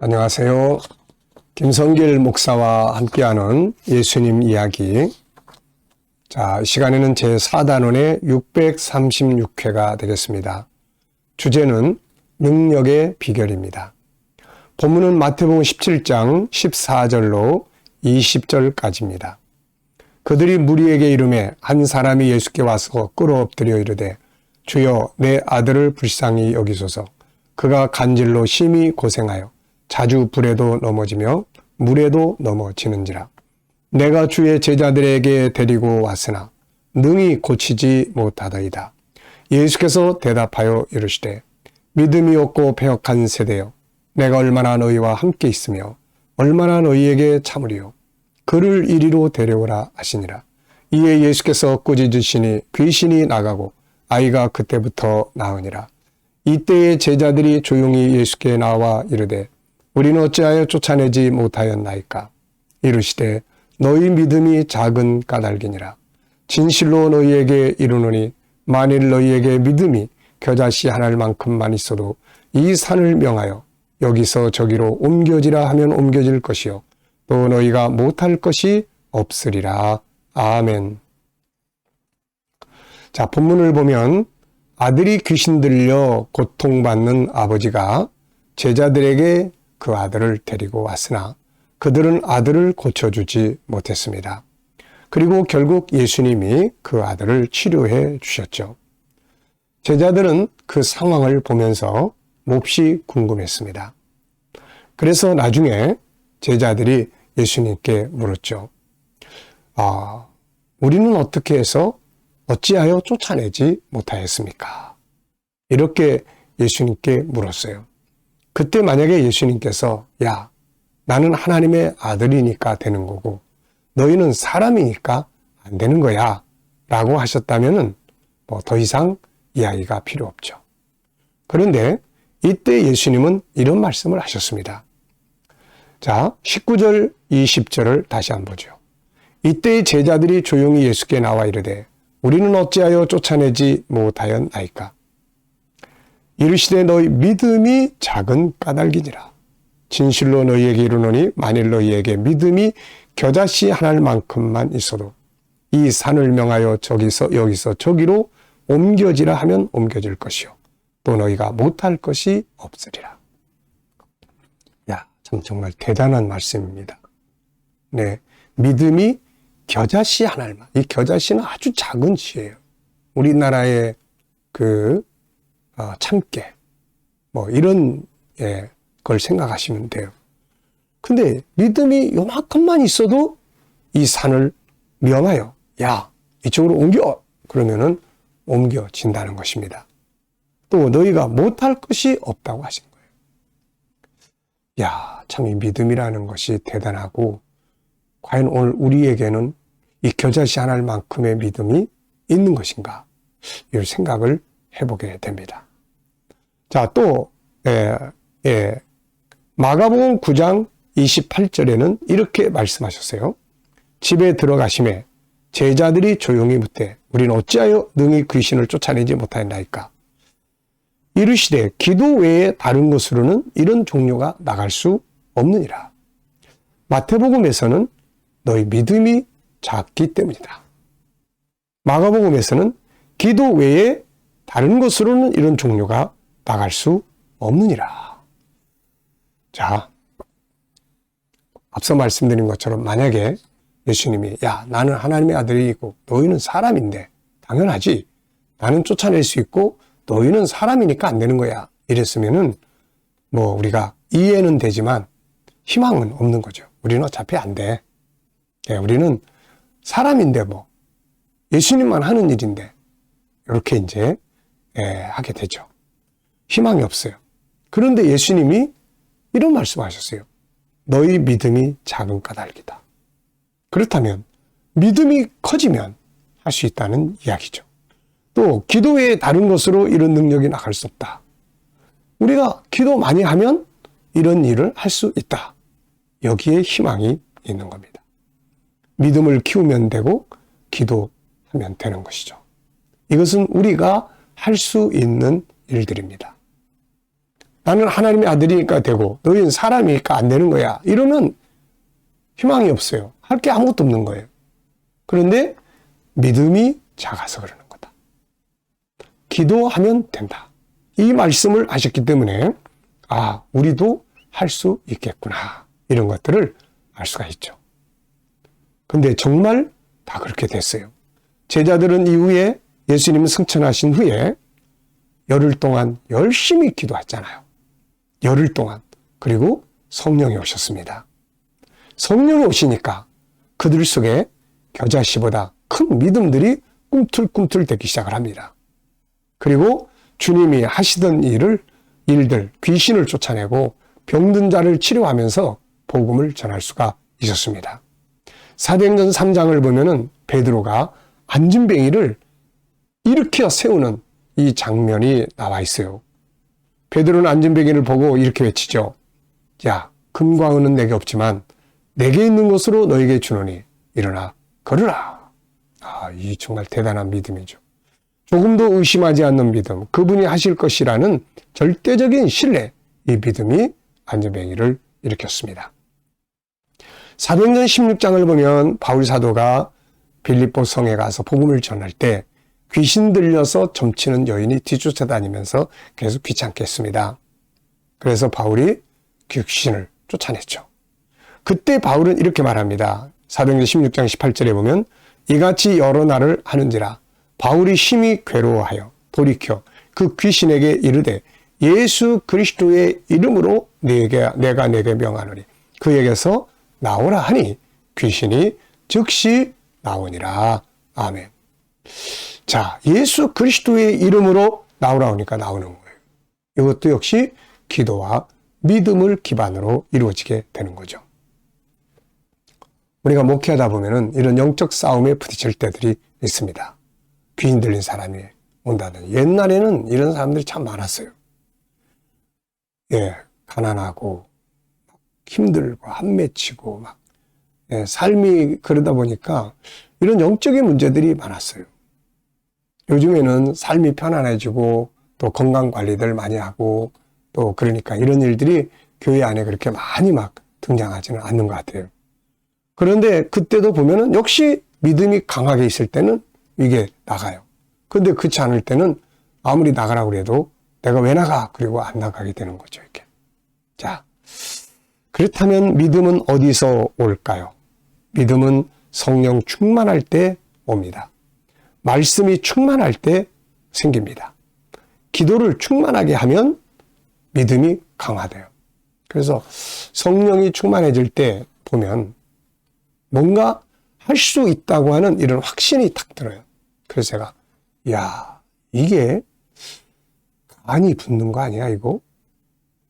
안녕하세요. 김성길 목사와 함께하는 예수님 이야기. 자, 이 시간에는 제4단원의 636회가 되겠습니다. 주제는 능력의 비결입니다. 본문은 마태복음 17장 14절로 20절까지입니다. 그들이 무리에게 이르매 한 사람이 예수께 와서 끌어엎드려 이르되 주여 내 아들을 불쌍히 여기소서. 그가 간질로 심히 고생하여 자주 불에도 넘어지며 물에도 넘어지는지라. 내가 주의 제자들에게 데리고 왔으나 능히 고치지 못하더이다. 예수께서 대답하여 이르시되 믿음이 없고 배역한 세대여, 내가 얼마나 너희와 함께 있으며 얼마나 너희에게 참으리요. 그를 이리로 데려오라 하시니라. 이에 예수께서 꾸짖으시니 귀신이 나가고 아이가 그때부터 나으니라. 이때에 제자들이 조용히 예수께 나와 이르되 우리는 어찌하여 쫓아내지 못하였나이까. 이르시되 너희 믿음이 작은 까닭이니라. 진실로 너희에게 이르노니 만일 너희에게 믿음이 겨자씨 하나만큼만 있어도 이 산을 명하여 여기서 저기로 옮겨지라 하면 옮겨질 것이요 또 너희가 못할 것이 없으리라. 아멘. 자, 본문을 보면 아들이 귀신 들려 고통받는 아버지가 제자들에게 그 아들을 데리고 왔으나 그들은 아들을 고쳐주지 못했습니다. 그리고 결국 예수님이 그 아들을 치료해 주셨죠. 제자들은 그 상황을 보면서 몹시 궁금했습니다. 그래서 나중에 제자들이 예수님께 물었죠. 우리는 어떻게 해서 어찌하여 쫓아내지 못하였습니까? 이렇게 예수님께 물었어요. 그때 만약에 예수님께서 야, 나는 하나님의 아들이니까 되는 거고 너희는 사람이니까 안 되는 거야 라고 하셨다면 더 이상 이야기가 필요 없죠. 그런데 이때 예수님은 이런 말씀을 하셨습니다. 자, 19절 20절을 다시 한번 보죠. 이때 제자들이 조용히 예수께 나와 이르되 우리는 어찌하여 쫓아내지 못하였나이까. 이르시되 너희 믿음이 작은 까닭이니라. 진실로 너희에게 이르노니 만일 너희에게 믿음이 겨자씨 하나만큼만 있어도 이 산을 명하여 여기서 저기로 옮겨지라 하면 옮겨질 것이요 또 너희가 못할 것이 없으리라. 야, 참 정말 대단한 말씀입니다. 네, 믿음이 겨자씨 하나만. 이 겨자씨는 아주 작은 씨예요. 우리나라의 참깨 이런 걸 생각하시면 돼요. 근데 믿음이 요만큼만 있어도 이 산을 명하여 야, 이쪽으로 옮겨 그러면은 옮겨진다는 것입니다. 또 너희가 못할 것이 없다고 하신 거예요. 야, 참 이 믿음이라는 것이 대단하고 과연 오늘 우리에게는 이 겨자씨 하나만큼의 믿음이 있는 것인가? 이 생각을 해보게 됩니다. 자, 또 마가복음 9장 28절에는 이렇게 말씀하셨어요. 집에 들어가심에 제자들이 조용히 묻되 우리는 어찌하여 능히 귀신을 쫓아내지 못하였나이까. 이르시되 기도 외에 다른 곳으로는 이런 종류가 나갈 수 없느니라. 마태복음에서는 너희 믿음이 작기 때문이다. 마가복음에서는 기도 외에 다른 곳으로는 이런 종류가 나갈 수 없느니라. 자, 앞서 말씀드린 것처럼 만약에 예수님이 야, 나는 하나님의 아들이고 너희는 사람인데 당연하지. 나는 쫓아낼 수 있고 너희는 사람이니까 안 되는 거야. 이랬으면은 우리가 이해는 되지만 희망은 없는 거죠. 우리는 어차피 안 돼. 우리는 사람인데 예수님만 하는 일인데 이렇게 이제 하게 되죠. 희망이 없어요. 그런데 예수님이 이런 말씀하셨어요. 너희 믿음이 작은 까닭이다. 그렇다면 믿음이 커지면 할 수 있다는 이야기죠. 또 기도 외에 다른 것으로 이런 능력이 나갈 수 없다. 우리가 기도 많이 하면 이런 일을 할 수 있다. 여기에 희망이 있는 겁니다. 믿음을 키우면 되고 기도하면 되는 것이죠. 이것은 우리가 할 수 있는 일들입니다. 나는 하나님의 아들이니까 되고 너희는 사람이니까 안 되는 거야. 이러면 희망이 없어요. 할 게 아무것도 없는 거예요. 그런데 믿음이 작아서 그러는 거다. 기도하면 된다. 이 말씀을 하셨기 때문에 우리도 할 수 있겠구나. 이런 것들을 알 수가 있죠. 근데 정말 다 그렇게 됐어요. 제자들은 이후에 예수님 승천하신 후에 열흘 동안 열심히 기도했잖아요. 열흘 동안. 그리고 성령이 오셨습니다. 성령이 오시니까 그들 속에 겨자씨보다 큰 믿음들이 꿈틀꿈틀 되기 시작을 합니다. 그리고 주님이 하시던 일들, 귀신을 쫓아내고 병든 자를 치료하면서 복음을 전할 수가 있었습니다. 사도행전 3장을 보면은 베드로가 안진뱅이를 일으켜 세우는 이 장면이 나와 있어요. 베드로는 안진뱅이를 보고 이렇게 외치죠. 야, 금과 은은 내게 없지만 내게 있는 것으로 너에게 주노니 일어나 걸으라. 이 정말 대단한 믿음이죠. 조금도 의심하지 않는 믿음, 그분이 하실 것이라는 절대적인 신뢰, 이 믿음이 안진뱅이를 일으켰습니다. 사도행전 16장을 보면 바울 사도가 빌립보 성에 가서 복음을 전할 때 귀신 들려서 점치는 여인이 뒤쫓아다니면서 계속 귀찮게 했습니다. 그래서 바울이 귀신을 쫓아냈죠. 그때 바울은 이렇게 말합니다. 사도행전 16장 18절에 보면 이같이 여러 날을 하는지라 바울이 심히 괴로워하여 돌이켜 그 귀신에게 이르되 예수 그리스도의 이름으로 내가 내게 명하노니 그에게서 나오라 하니 귀신이 즉시 나오니라. 아멘. 자, 예수 그리스도의 이름으로 나오라 하니까 나오는 거예요. 이것도 역시 기도와 믿음을 기반으로 이루어지게 되는 거죠. 우리가 목회하다 보면은 이런 영적 싸움에 부딪힐 때들이 있습니다. 귀인 들린 사람이 온다는. 옛날에는 이런 사람들이 참 많았어요. 가난하고 힘들고 한맺히고 삶이 그러다 보니까 이런 영적인 문제들이 많았어요. 요즘에는 삶이 편안해지고 또 건강 관리들 많이 하고 또 그러니까 이런 일들이 교회 안에 그렇게 많이 등장하지는 않는 것 같아요. 그런데 그때도 보면은 역시 믿음이 강하게 있을 때는 이게 나가요. 근데 그렇지 않을 때는 아무리 나가라고 해도 내가 왜 나가? 그리고 안 나가게 되는 거죠, 이렇게. 자, 그렇다면 믿음은 어디서 올까요? 믿음은 성령 충만할 때 옵니다. 말씀이 충만할 때 생깁니다. 기도를 충만하게 하면 믿음이 강화돼요. 그래서 성령이 충만해질 때 보면 뭔가 할 수 있다고 하는 이런 확신이 탁 들어요. 그래서 제가 이게 간이 붙는 거 아니야 이거?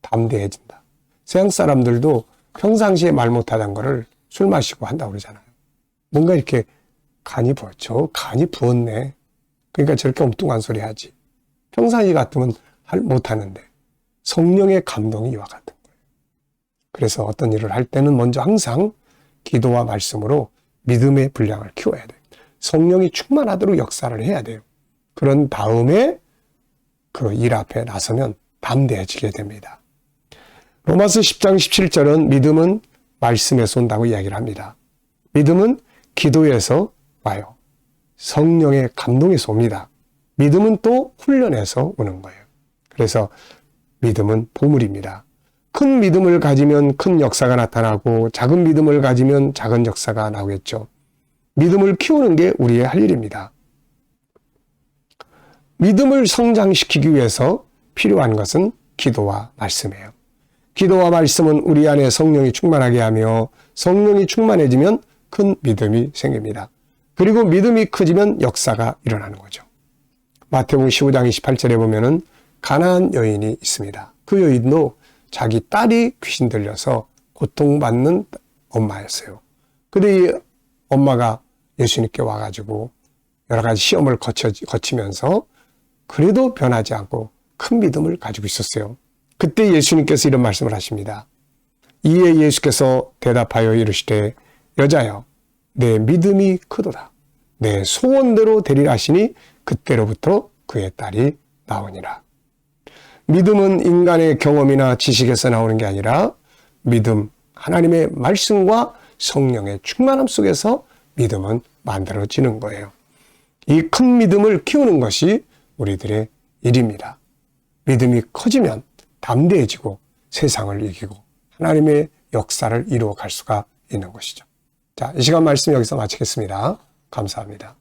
담대해진다. 서양 사람들도 평상시에 말 못하던 거를 술 마시고 한다고 그러잖아요. 뭔가 이렇게 간이 부었죠. 간이 부었네. 그러니까 저렇게 엉뚱한 소리 하지. 평상시 같으면 못하는데 성령의 감동이 이와 같은 거예요. 그래서 어떤 일을 할 때는 먼저 항상 기도와 말씀으로 믿음의 분량을 키워야 돼요. 성령이 충만하도록 역사를 해야 돼요. 그런 다음에 그 일 앞에 나서면 담대해지게 됩니다. 로마서 10장 17절은 믿음은 말씀에서 온다고 이야기를 합니다. 믿음은 기도에서 와요. 성령의 감동에서 옵니다. 믿음은 또 훈련에서 오는 거예요. 그래서 믿음은 보물입니다. 큰 믿음을 가지면 큰 역사가 나타나고 작은 믿음을 가지면 작은 역사가 나오겠죠. 믿음을 키우는 게 우리의 할 일입니다. 믿음을 성장시키기 위해서 필요한 것은 기도와 말씀이에요. 기도와 말씀은 우리 안에 성령이 충만하게 하며 성령이 충만해지면 큰 믿음이 생깁니다. 그리고 믿음이 커지면 역사가 일어나는 거죠. 마태복음 15장 28절에 보면은 가나안 여인이 있습니다. 그 여인도 자기 딸이 귀신 들려서 고통받는 엄마였어요. 근데 이 엄마가 예수님께 와가지고 여러 가지 시험을 거치면서 그래도 변하지 않고 큰 믿음을 가지고 있었어요. 그때 예수님께서 이런 말씀을 하십니다. 이에 예수께서 대답하여 이르시되 여자여 내 믿음이 크도다. 내 소원대로 되리라 하시니 그때로부터 그의 딸이 나오니라. 믿음은 인간의 경험이나 지식에서 나오는 게 아니라 믿음, 하나님의 말씀과 성령의 충만함 속에서 믿음은 만들어지는 거예요. 이 큰 믿음을 키우는 것이 우리들의 일입니다. 믿음이 커지면 담대해지고 세상을 이기고 하나님의 역사를 이루어 갈 수가 있는 것이죠. 자, 이 시간 말씀 여기서 마치겠습니다. 감사합니다.